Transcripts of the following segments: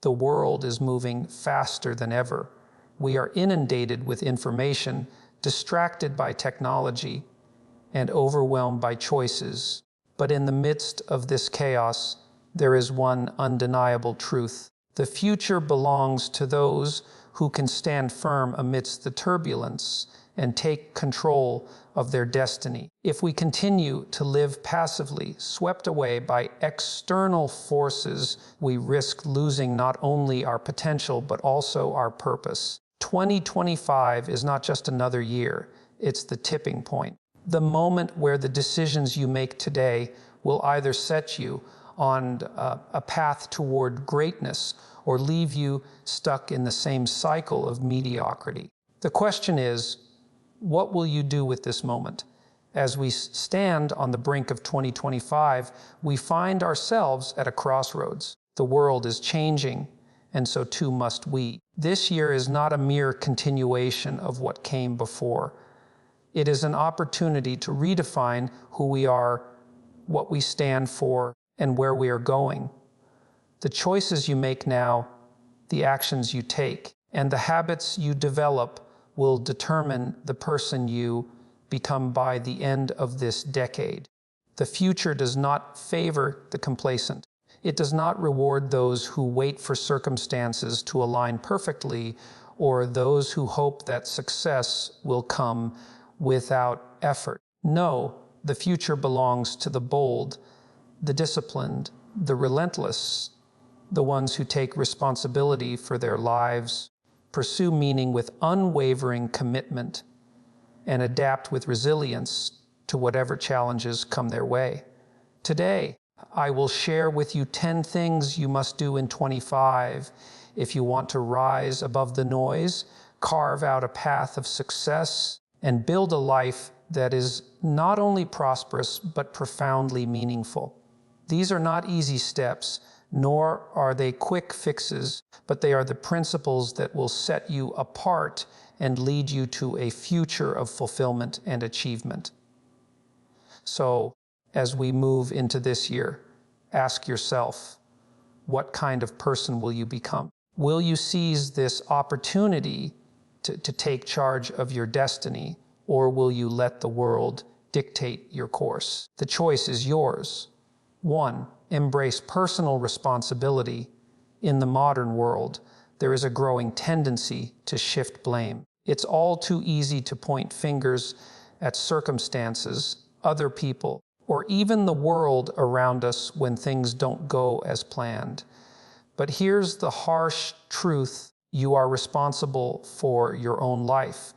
The world is moving faster than ever. We are inundated with information, distracted by technology, and overwhelmed by choices. But in the midst of this chaos, there is one undeniable truth. The future belongs to those who can stand firm amidst the turbulence and take control of their destiny. If we continue to live passively, swept away by external forces, we risk losing not only our potential, but also our purpose. 2025 is not just another year, it's the tipping point. The moment where the decisions you make today will either set you on a path toward greatness or leave you stuck in the same cycle of mediocrity. The question is, what will you do with this moment? As we stand on the brink of 2025, we find ourselves at a crossroads. The world is changing, and so too must we. This year is not a mere continuation of what came before. It is an opportunity to redefine who we are, what we stand for, and where we are going. The choices you make now, the actions you take, and the habits you develop will determine the person you become by the end of this decade. The future does not favor the complacent. It does not reward those who wait for circumstances to align perfectly, or those who hope that success will come without effort. No, the future belongs to the bold, the disciplined, the relentless, the ones who take responsibility for their lives, pursue meaning with unwavering commitment, and adapt with resilience to whatever challenges come their way. Today, I will share with you 10 things you must do in 25 if you want to rise above the noise, carve out a path of success, and build a life that is not only prosperous, but profoundly meaningful. These are not easy steps, nor are they quick fixes, but they are the principles that will set you apart and lead you to a future of fulfillment and achievement. So, as we move into this year, ask yourself, what kind of person will you become? Will you seize this opportunity to take charge of your destiny, or will you let the world dictate your course? The choice is yours. 1. Embrace personal responsibility. In the modern world, there is a growing tendency to shift blame. It's all too easy to point fingers at circumstances, other people, or even the world around us when things don't go as planned. But here's the harsh truth: you are responsible for your own life.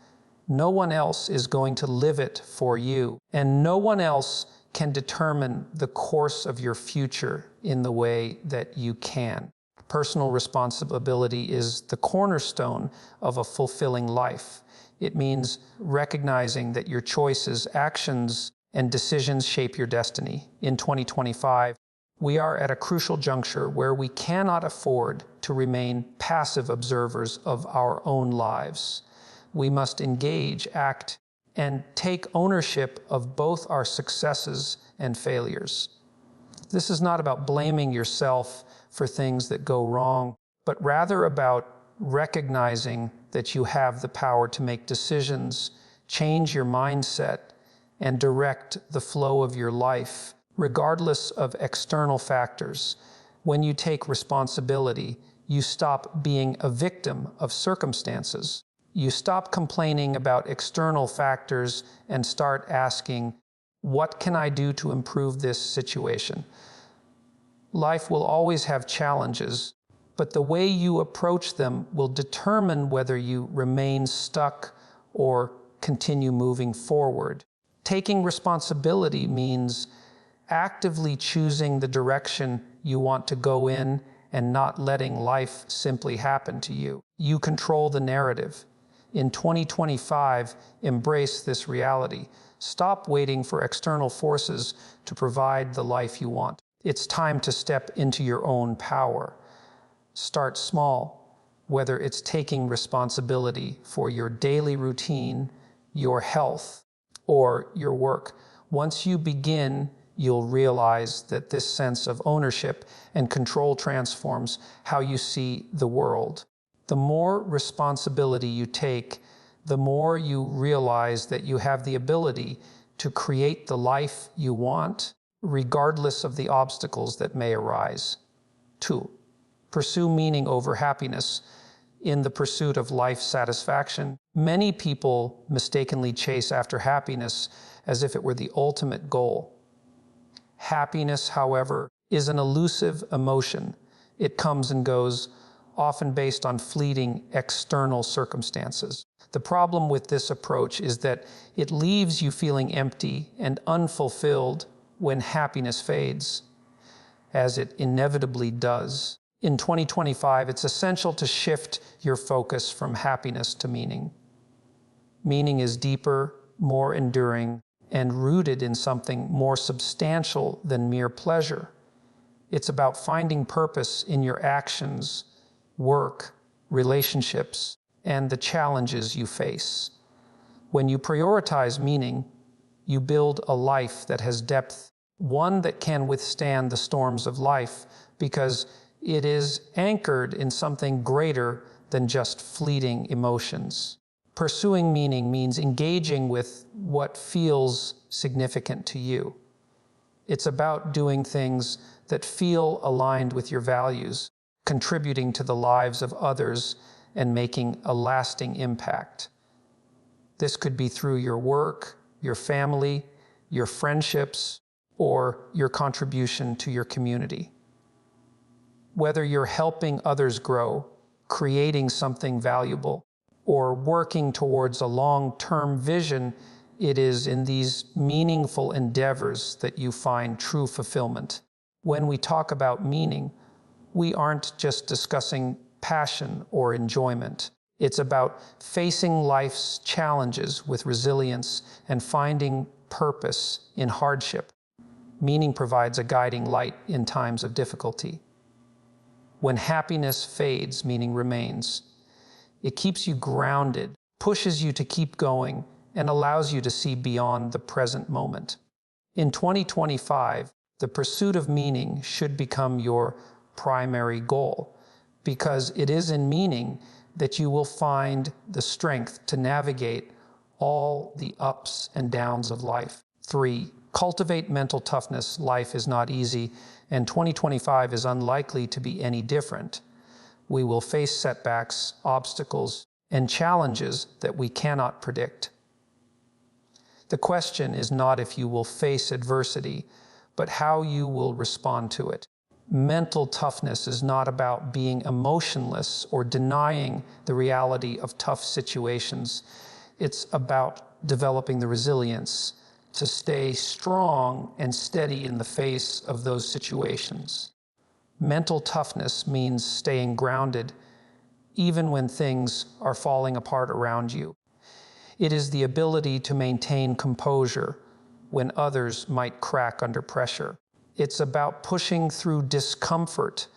No one else is going to live it for you, and no one else can determine the course of your future in the way that you can. Personal responsibility is the cornerstone of a fulfilling life. It means recognizing that your choices, actions, and decisions shape your destiny. In 2025, we are at a crucial juncture where we cannot afford to remain passive observers of our own lives. We must engage, act, and take ownership of both our successes and failures. This is not about blaming yourself for things that go wrong, but rather about recognizing that you have the power to make decisions, change your mindset, and direct the flow of your life, regardless of external factors. When you take responsibility, you stop being a victim of circumstances. You stop complaining about external factors and start asking, what can I do to improve this situation? Life will always have challenges, but the way you approach them will determine whether you remain stuck or continue moving forward. Taking responsibility means actively choosing the direction you want to go in and not letting life simply happen to you. You control the narrative. In 2025, embrace this reality. Stop waiting for external forces to provide the life you want. It's time to step into your own power. Start small, whether it's taking responsibility for your daily routine, your health, or your work. Once you begin, you'll realize that this sense of ownership and control transforms how you see the world. The more responsibility you take, the more you realize that you have the ability to create the life you want, regardless of the obstacles that may arise. 2. Pursue meaning over happiness. In the pursuit of life satisfaction, many people mistakenly chase after happiness as if it were the ultimate goal. Happiness, however, is an elusive emotion. It comes and goes, often based on fleeting external circumstances. The problem with this approach is that it leaves you feeling empty and unfulfilled when happiness fades, as it inevitably does. In 2025, it's essential to shift your focus from happiness to meaning. Meaning is deeper, more enduring, and rooted in something more substantial than mere pleasure. It's about finding purpose in your actions, work, relationships, and the challenges you face. When you prioritize meaning, you build a life that has depth, one that can withstand the storms of life, because it is anchored in something greater than just fleeting emotions. Pursuing meaning means engaging with what feels significant to you. It's about doing things that feel aligned with your values, contributing to the lives of others, and making a lasting impact. This could be through your work, your family, your friendships, or your contribution to your community. Whether you're helping others grow, creating something valuable, or working towards a long-term vision, it is in these meaningful endeavors that you find true fulfillment. When we talk about meaning, we aren't just discussing passion or enjoyment. It's about facing life's challenges with resilience and finding purpose in hardship. Meaning provides a guiding light in times of difficulty. When happiness fades, meaning remains. It keeps you grounded, pushes you to keep going, and allows you to see beyond the present moment. In 2025, the pursuit of meaning should become your primary goal, because it is in meaning that you will find the strength to navigate all the ups and downs of life. 3. Cultivate mental toughness. Life is not easy, and 2025 is unlikely to be any different. We will face setbacks, obstacles, and challenges that we cannot predict. The question is not if you will face adversity, but how you will respond to it. Mental toughness is not about being emotionless or denying the reality of tough situations. It's about developing the resilience to stay strong and steady in the face of those situations. Mental toughness means staying grounded even when things are falling apart around you. It is the ability to maintain composure when others might crack under pressure. It's about pushing through discomfort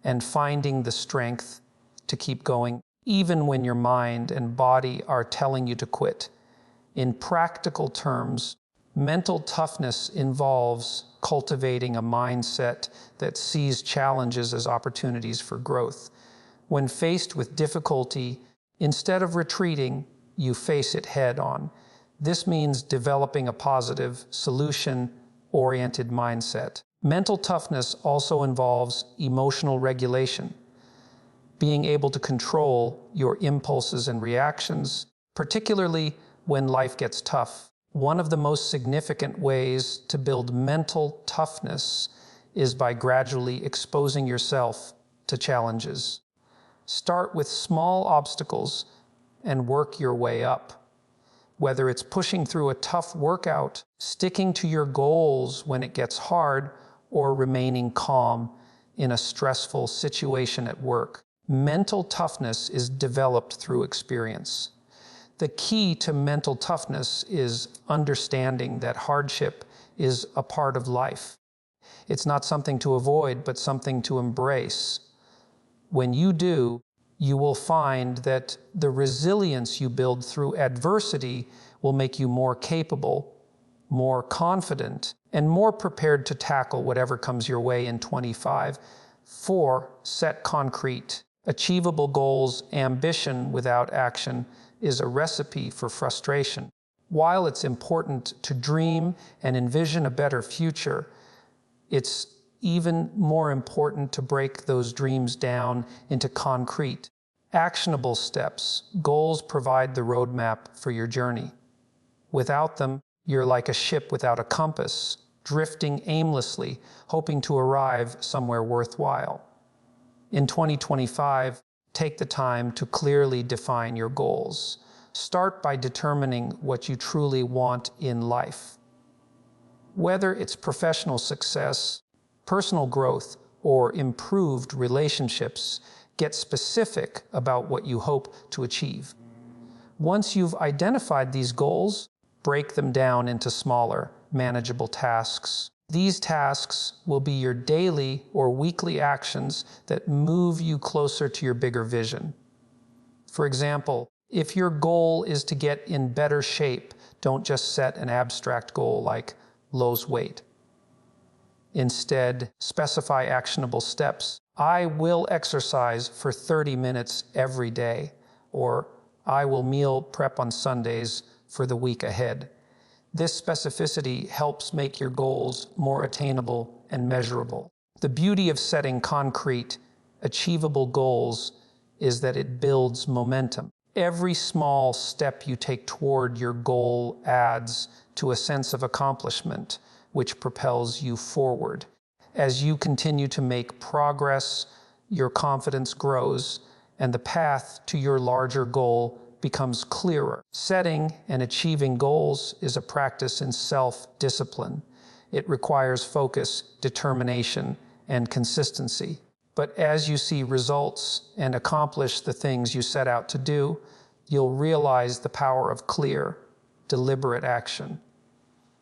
and finding the strength to keep going, even when your mind and body are telling you to quit. In practical terms, mental toughness involves cultivating a mindset that sees challenges as opportunities for growth. When faced with difficulty, instead of retreating, you face it head on. This means developing a positive, solution-oriented mindset. Mental toughness also involves emotional regulation, being able to control your impulses and reactions, particularly when life gets tough. One of the most significant ways to build mental toughness is by gradually exposing yourself to challenges. Start with small obstacles and work your way up. Whether it's pushing through a tough workout, sticking to your goals when it gets hard, or remaining calm in a stressful situation at work. Mental toughness is developed through experience. The key to mental toughness is understanding that hardship is a part of life. It's not something to avoid, but something to embrace. When you do, you will find that the resilience you build through adversity will make you more capable, more confident, and more prepared to tackle whatever comes your way in 25. 4. Set concrete, achievable goals. Ambition without action is a recipe for frustration. While it's important to dream and envision a better future, it's even more important to break those dreams down into concrete, actionable steps. Goals provide the roadmap for your journey. Without them, you're like a ship without a compass, drifting aimlessly, hoping to arrive somewhere worthwhile. In 2025, take the time to clearly define your goals. Start by determining what you truly want in life. Whether it's professional success, personal growth, or improved relationships, get specific about what you hope to achieve. Once you've identified these goals, break them down into smaller, manageable tasks. These tasks will be your daily or weekly actions that move you closer to your bigger vision. For example, if your goal is to get in better shape, don't just set an abstract goal like lose weight. Instead, specify actionable steps. I will exercise for 30 minutes every day, or I will meal prep on Sundays for the week ahead. This specificity helps make your goals more attainable and measurable. The beauty of setting concrete, achievable goals is that it builds momentum. Every small step you take toward your goal adds to a sense of accomplishment, which propels you forward. As you continue to make progress, your confidence grows, and the path to your larger goal becomes clearer. Setting and achieving goals is a practice in self-discipline. It requires focus, determination, and consistency. But as you see results and accomplish the things you set out to do, you'll realize the power of clear, deliberate action.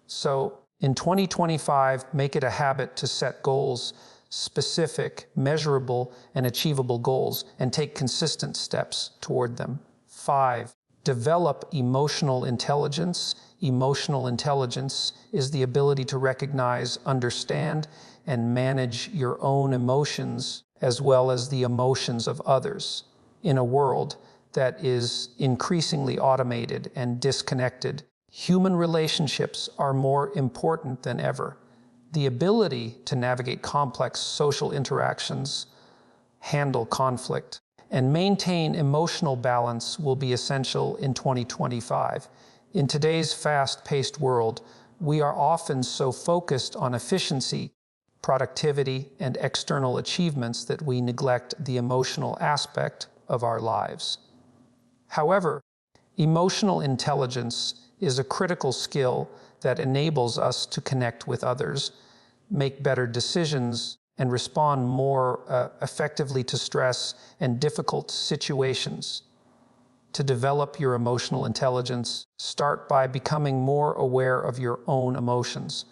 So, in 2025, make it a habit to set goals, specific, measurable, and achievable goals, and take consistent steps toward them. 5. Develop emotional intelligence. Emotional intelligence is the ability to recognize, understand, and manage your own emotions as well as the emotions of others. In a world that is increasingly automated and disconnected, human relationships are more important than ever. The ability to navigate complex social interactions, handle conflict, and maintain emotional balance will be essential in 2025. In today's fast-paced world, we are often so focused on efficiency, productivity, and external achievements that we neglect the emotional aspect of our lives. However, emotional intelligence is a critical skill that enables us to connect with others, make better decisions, and respond more effectively to stress and difficult situations. To develop your emotional intelligence, start by becoming more aware of your own emotions.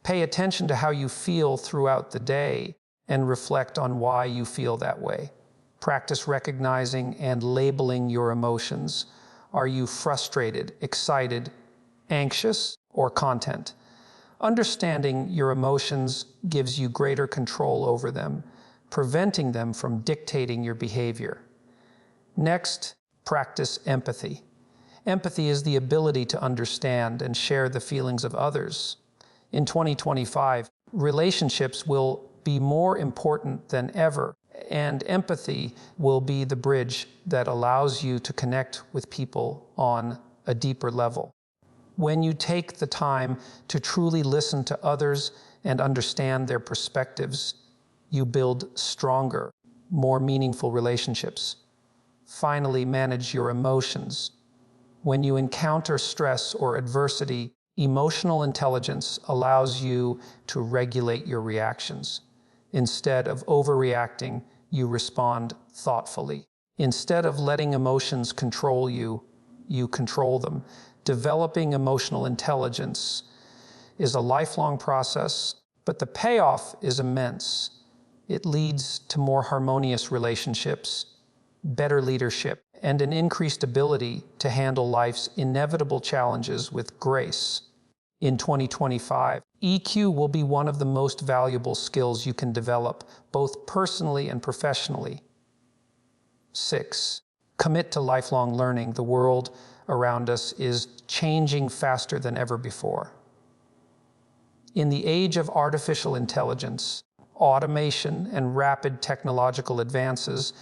Pay attention to how you feel throughout the day and reflect on why you feel that way. Practice recognizing and labeling your emotions. Are you frustrated, excited, anxious, or content? Understanding your emotions gives you greater control over them, preventing them from dictating your behavior. Next, practice empathy. Empathy is the ability to understand and share the feelings of others. In 2025, relationships will be more important than ever, and empathy will be the bridge that allows you to connect with people on a deeper level. When you take the time to truly listen to others and understand their perspectives, you build stronger, more meaningful relationships. Finally, manage your emotions. When you encounter stress or adversity, emotional intelligence allows you to regulate your reactions. Instead of overreacting, you respond thoughtfully. Instead of letting emotions control you, you control them. Developing emotional intelligence is a lifelong process, but the payoff is immense. It leads to more harmonious relationships, better leadership, and an increased ability to handle life's inevitable challenges with grace. in 2025. EQ will be one of the most valuable skills you can develop, both personally and professionally. 6. Commit to lifelong learning. The world around us is changing faster than ever before. In the age of artificial intelligence, automation, and rapid technological advances,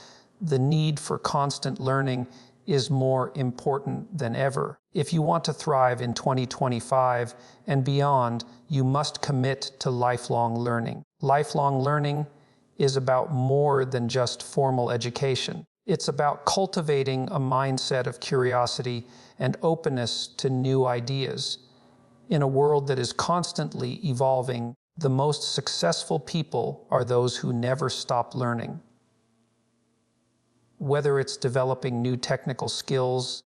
the need for constant learning is more important than ever. If you want to thrive in 2025 and beyond, you must commit to lifelong learning. Lifelong learning is about more than just formal education. It's about cultivating a mindset of curiosity and openness to new ideas. In a world that is constantly evolving, the most successful people are those who never stop learning. Whether it's developing new technical skills,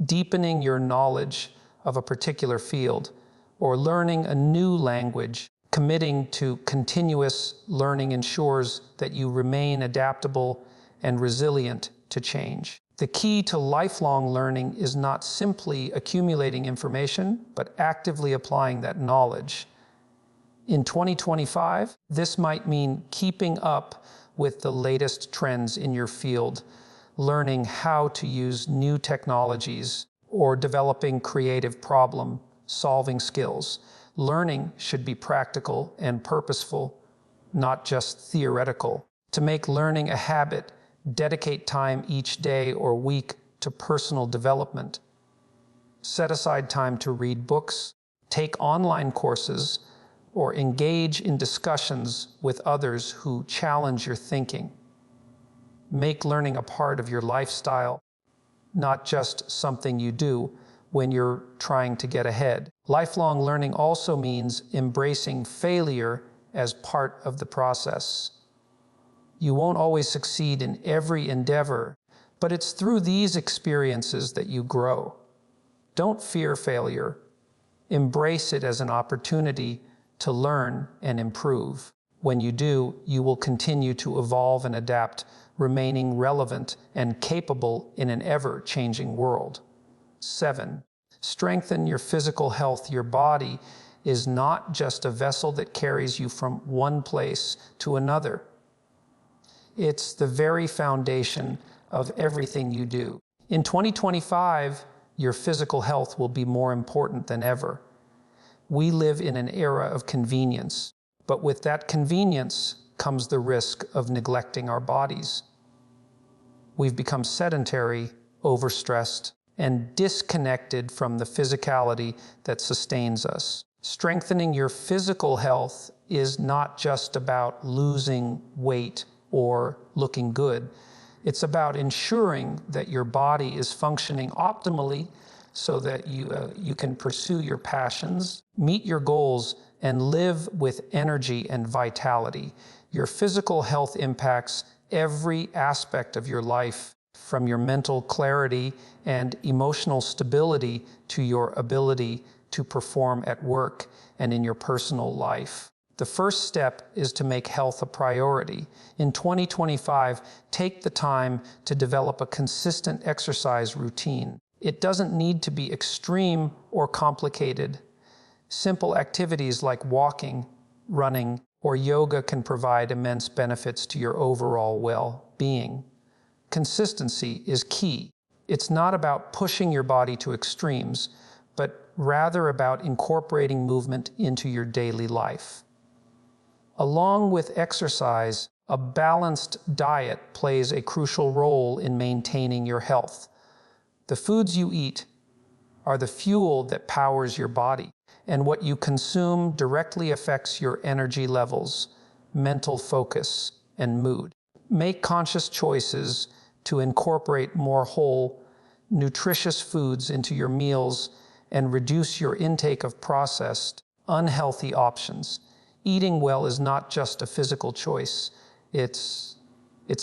deepening your knowledge of a particular field, or learning a new language, committing to continuous learning ensures that you remain adaptable and resilient to change. The key to lifelong learning is not simply accumulating information, but actively applying that knowledge. In 2025, this might mean keeping up with the latest trends in your field, learning how to use new technologies, or developing creative problem-solving skills. Learning should be practical and purposeful, not just theoretical. To make learning a habit, dedicate time each day or week to personal development. Set aside time to read books, take online courses, or engage in discussions with others who challenge your thinking. Make learning a part of your lifestyle, not just something you do when you're trying to get ahead. Lifelong learning also means embracing failure as part of the process. You won't always succeed in every endeavor, but it's through these experiences that you grow. Don't fear failure. Embrace it as an opportunity to learn and improve. When you do, you will continue to evolve and adapt, remaining relevant and capable in an ever-changing world. 7. Strengthen your physical health. Your body is not just a vessel that carries you from one place to another. It's the very foundation of everything you do. In 2025, your physical health will be more important than ever. We live in an era of convenience, but with that convenience comes the risk of neglecting our bodies. We've become sedentary, overstressed, and disconnected from the physicality that sustains us. Strengthening your physical health is not just about losing weight or looking good. It's about ensuring that your body is functioning optimally so that you can pursue your passions, meet your goals, and live with energy and vitality. Your physical health impacts every aspect of your life, from your mental clarity and emotional stability to your ability to perform at work and in your personal life. The first step is to make health a priority. In 2025, take the time to develop a consistent exercise routine. It doesn't need to be extreme or complicated. Simple activities like walking, running, or yoga can provide immense benefits to your overall well-being. Consistency is key. It's not about pushing your body to extremes, but rather about incorporating movement into your daily life. Along with exercise, a balanced diet plays a crucial role in maintaining your health. The foods you eat are the fuel that powers your body, and what you consume directly affects your energy levels, mental focus, and mood. Make conscious choices to incorporate more whole, nutritious foods into your meals and reduce your intake of processed, unhealthy options. Eating well is not just a physical choice, it's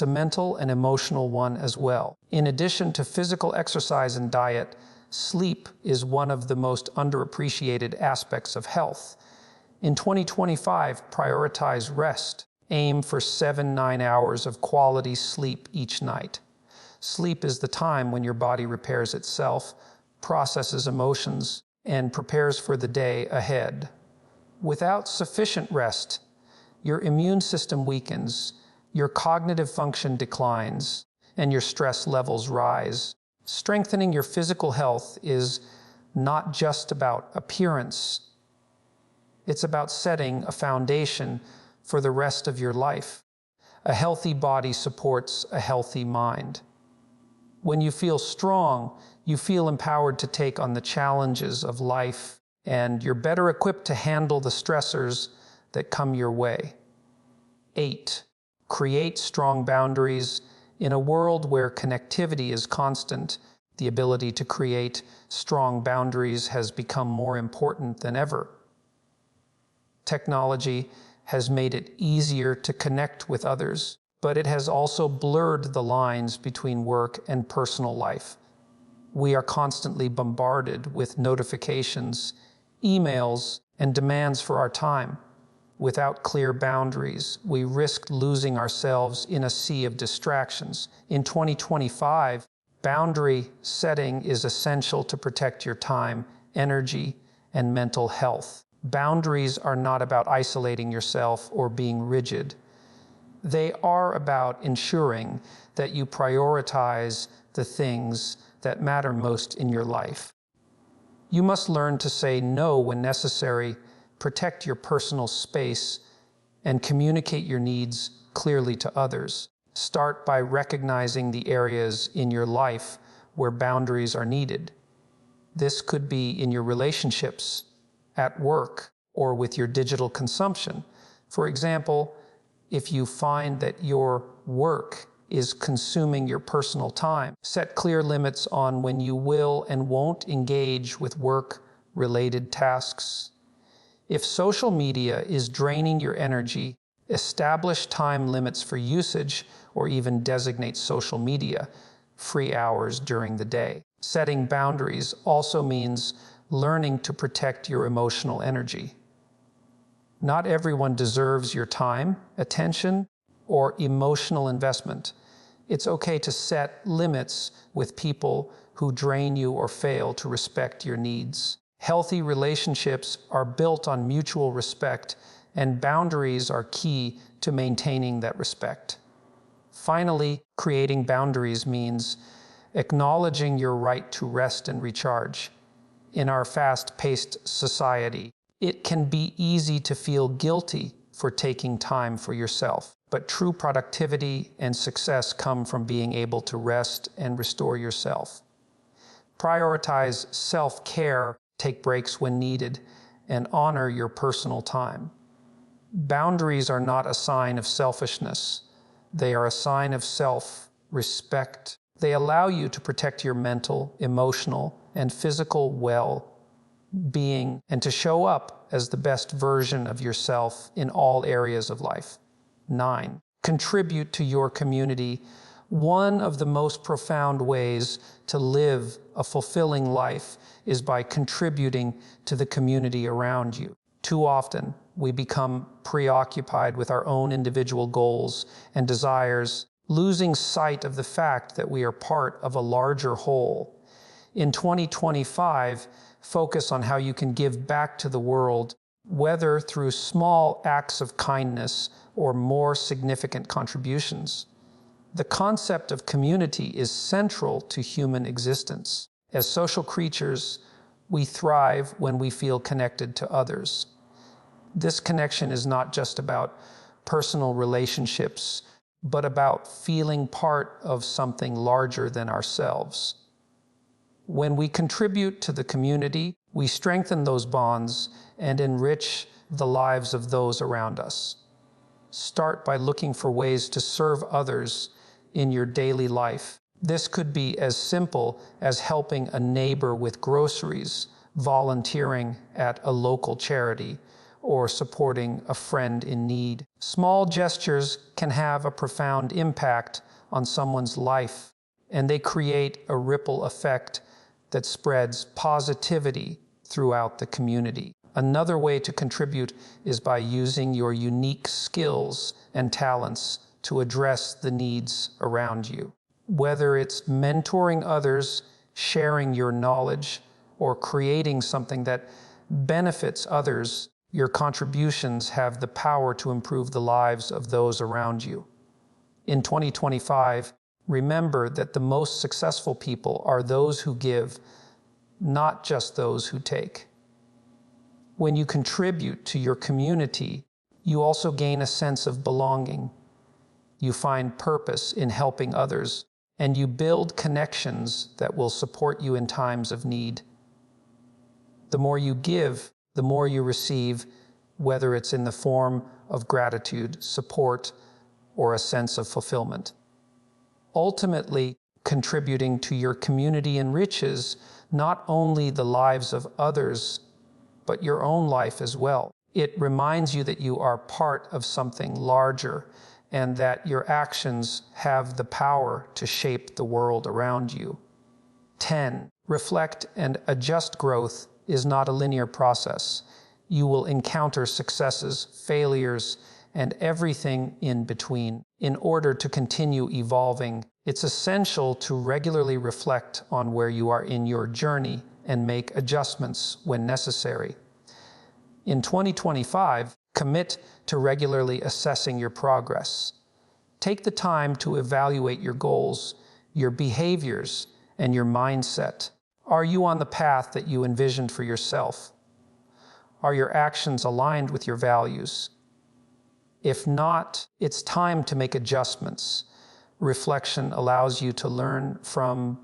a mental and emotional one as well. In addition to physical exercise and diet, sleep is one of the most underappreciated aspects of health. In 2025, prioritize rest. Aim for 7-9 hours of quality sleep each night. Sleep is the time when your body repairs itself, processes emotions, and prepares for the day ahead. Without sufficient rest, your immune system weakens, your cognitive function declines, and your stress levels rise. Strengthening your physical health is not just about appearance. It's about setting a foundation for the rest of your life. A healthy body supports a healthy mind. When you feel strong, you feel empowered to take on the challenges of life, and you're better equipped to handle the stressors that come your way. 8. Create strong boundaries. In a world where connectivity is constant, the ability to create strong boundaries has become more important than ever. Technology has made it easier to connect with others, but it has also blurred the lines between work and personal life. We are constantly bombarded with notifications, emails, and demands for our time. Without clear boundaries, we risk losing ourselves in a sea of distractions. In 2025, boundary setting is essential to protect your time, energy, and mental health. Boundaries are not about isolating yourself or being rigid. They are about ensuring that you prioritize the things that matter most in your life. You must learn to say no when necessary, protect your personal space, and communicate your needs clearly to others. Start by recognizing the areas in your life where boundaries are needed. This could be in your relationships, at work, or with your digital consumption. For example, if you find that your work is consuming your personal time, set clear limits on when you will and won't engage with work-related tasks. If social media is draining your energy, establish time limits for usage or even designate social media free hours during the day. Setting boundaries also means learning to protect your emotional energy. Not everyone deserves your time, attention, or emotional investment. It's okay to set limits with people who drain you or fail to respect your needs. Healthy relationships are built on mutual respect, and boundaries are key to maintaining that respect. Finally, creating boundaries means acknowledging your right to rest and recharge. In our fast-paced society, it can be easy to feel guilty for taking time for yourself, but true productivity and success come from being able to rest and restore yourself. Prioritize self-care, take breaks when needed, and honor your personal time. Boundaries are not a sign of selfishness. They are a sign of self-respect. They allow you to protect your mental, emotional, and physical well-being and to show up as the best version of yourself in all areas of life. 9. Contribute to your community. One of the most profound ways to live a fulfilling life is by contributing to the community around you. Too often, we become preoccupied with our own individual goals and desires, losing sight of the fact that we are part of a larger whole. In 2025, focus on how you can give back to the world, whether through small acts of kindness or more significant contributions. The concept of community is central to human existence. As social creatures, we thrive when we feel connected to others. This connection is not just about personal relationships, but about feeling part of something larger than ourselves. When we contribute to the community, we strengthen those bonds and enrich the lives of those around us. Start by looking for ways to serve others in your daily life. This could be as simple as helping a neighbor with groceries, volunteering at a local charity, or supporting a friend in need. Small gestures can have a profound impact on someone's life, and they create a ripple effect that spreads positivity throughout the community. Another way to contribute is by using your unique skills and talents to address the needs around you. Whether it's mentoring others, sharing your knowledge, or creating something that benefits others, your contributions have the power to improve the lives of those around you. In 2025, remember that the most successful people are those who give, not just those who take. When you contribute to your community, you also gain a sense of belonging. You find purpose in helping others, and you build connections that will support you in times of need. The more you give, the more you receive, whether it's in the form of gratitude, support, or a sense of fulfillment. Ultimately, contributing to your community enriches not only the lives of others, but your own life as well. It reminds you that you are part of something larger and that your actions have the power to shape the world around you. 10. Reflect and adjust. Growth is not a linear process. You will encounter successes, failures, and everything in between. In order to continue evolving, it's essential to regularly reflect on where you are in your journey and make adjustments when necessary. In 2025, commit to regularly assessing your progress. Take the time to evaluate your goals, your behaviors, and your mindset. Are you on the path that you envisioned for yourself? Are your actions aligned with your values? If not, it's time to make adjustments. Reflection allows you to learn from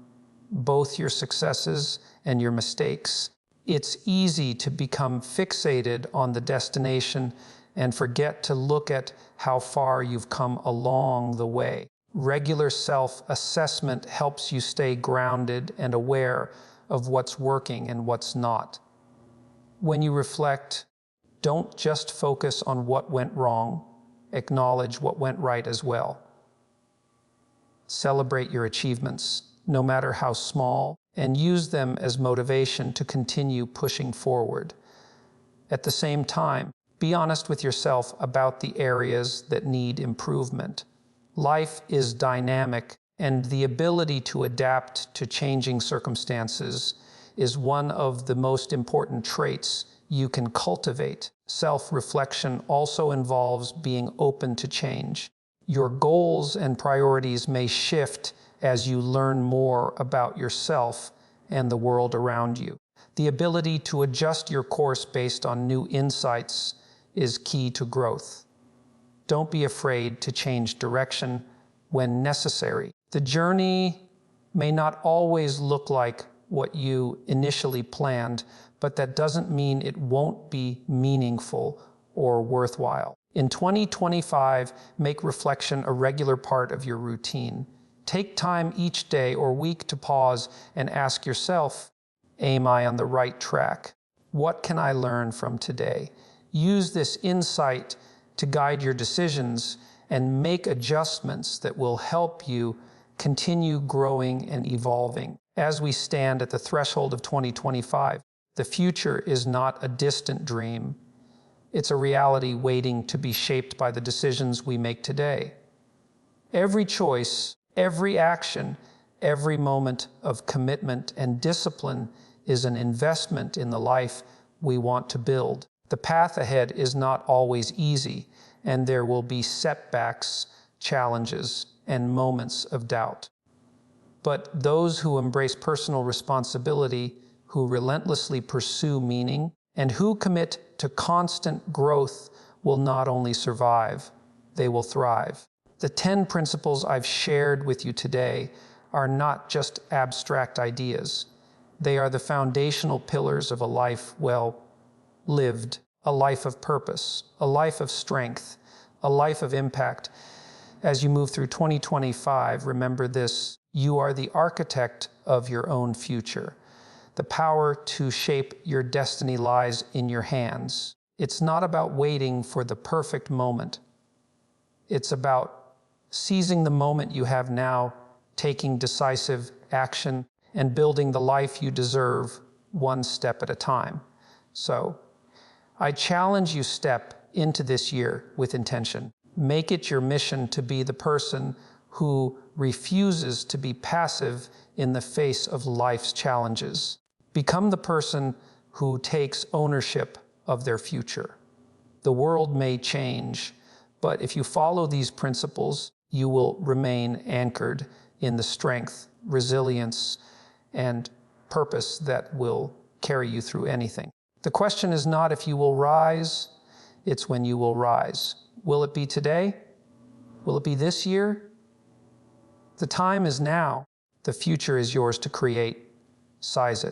both your successes and your mistakes. It's easy to become fixated on the destination and forget to look at how far you've come along the way. Regular self-assessment helps you stay grounded and aware of what's working and what's not. When you reflect, don't just focus on what went wrong, acknowledge what went right as well. Celebrate your achievements, no matter how small, and use them as motivation to continue pushing forward. At the same time, be honest with yourself about the areas that need improvement. Life is dynamic, and the ability to adapt to changing circumstances is one of the most important traits you can cultivate. Self-reflection also involves being open to change. Your goals and priorities may shift as you learn more about yourself and the world around you. The ability to adjust your course based on new insights is key to growth. Don't be afraid to change direction when necessary. The journey may not always look like what you initially planned, but that doesn't mean it won't be meaningful or worthwhile. In 2025, make reflection a regular part of your routine. Take time each day or week to pause and ask yourself, am I on the right track? What can I learn from today? Use this insight to guide your decisions and make adjustments that will help you continue growing and evolving. As we stand at the threshold of 2025, the future is not a distant dream. It's a reality waiting to be shaped by the decisions we make today. Every choice, every action, every moment of commitment and discipline is an investment in the life we want to build. The path ahead is not always easy, and there will be setbacks, challenges, and moments of doubt. But those who embrace personal responsibility, who relentlessly pursue meaning, and who commit to constant growth will not only survive, they will thrive. The 10 principles I've shared with you today are not just abstract ideas. They are the foundational pillars of a life well lived, a life of purpose, a life of strength, a life of impact. As you move through 2025, remember this: you are the architect of your own future. The power to shape your destiny lies in your hands. It's not about waiting for the perfect moment. It's about seizing the moment you have now, taking decisive action, and building the life you deserve one step at a time. So, I challenge you, step into this year with intention. Make it your mission to be the person who refuses to be passive in the face of life's challenges. Become the person who takes ownership of their future. The world may change, but if you follow these principles, you will remain anchored in the strength, resilience, and purpose that will carry you through anything. The question is not if you will rise, it's when you will rise. Will it be today? Will it be this year? The time is now. The future is yours to create. Seize it.